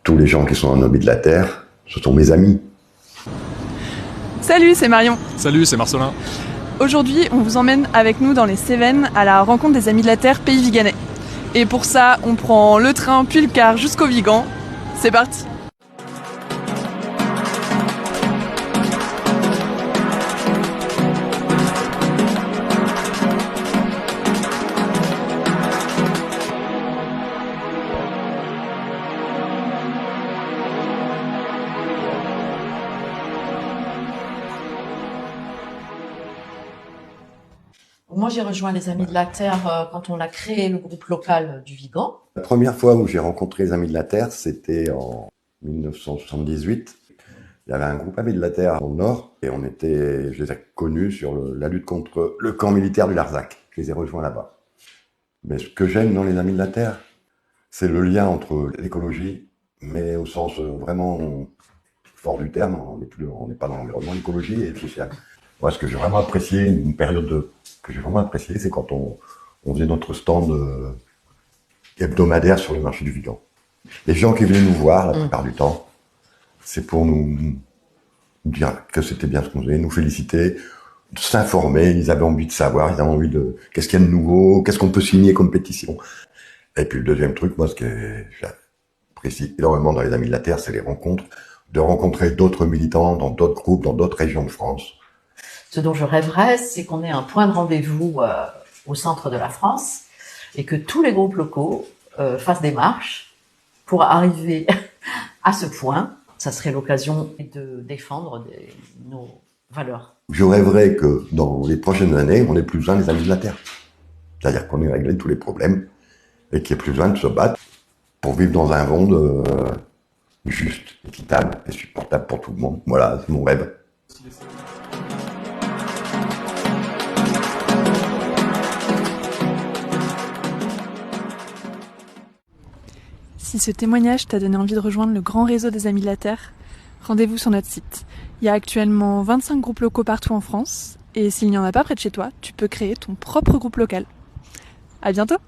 Tous les gens qui sont en Amis de la Terre, ce sont mes amis. Salut, c'est Marion. Salut, c'est Marcelin. Aujourd'hui, on vous emmène avec nous dans les Cévennes à la rencontre des Amis de la Terre Pays Viganais. Et pour ça, on prend le train puis le car jusqu'au Vigan. C'est parti. Moi, j'ai rejoint les Amis de la Terre quand on a créé le groupe local du Vigan. La première fois où j'ai rencontré les Amis de la Terre, c'était en 1978. Il y avait un groupe Amis de la Terre au nord et je les ai connus sur la lutte contre le camp militaire du Larzac. Je les ai rejoints là-bas. Mais ce que j'aime dans les Amis de la Terre, c'est le lien entre l'écologie, mais au sens vraiment fort du terme. On n'est pas dans l'environnement, l'écologie et le social. Moi, ce que j'ai vraiment apprécié, une période que j'ai vraiment apprécié, c'est quand on faisait notre stand hebdomadaire sur le marché du Vigan. Les gens qui venaient nous voir, la plupart du temps, c'est pour nous dire que c'était bien ce qu'on faisait, nous féliciter, s'informer, ils avaient envie de savoir, ils avaient envie de qu'est-ce qu'il y a de nouveau, qu'est-ce qu'on peut signer comme pétition. Et puis le deuxième truc, moi, ce que j'apprécie énormément dans les Amis de la Terre, c'est les rencontres, de rencontrer d'autres militants dans d'autres groupes, dans d'autres régions de France. Ce dont je rêverais, c'est qu'on ait un point de rendez-vous au centre de la France et que tous les groupes locaux fassent des marches pour arriver à ce point. Ça serait l'occasion de défendre nos valeurs. Je rêverais que dans les prochaines années, on n'ait plus besoin des Amis de la Terre. C'est-à-dire qu'on ait réglé tous les problèmes et qu'il n'y ait plus besoin de se battre pour vivre dans un monde juste, équitable et supportable pour tout le monde. Voilà, c'est mon rêve. Si ce témoignage t'a donné envie de rejoindre le grand réseau des Amis de la Terre, rendez-vous sur notre site. Il y a actuellement 25 groupes locaux partout en France, et s'il n'y en a pas près de chez toi, tu peux créer ton propre groupe local. À bientôt!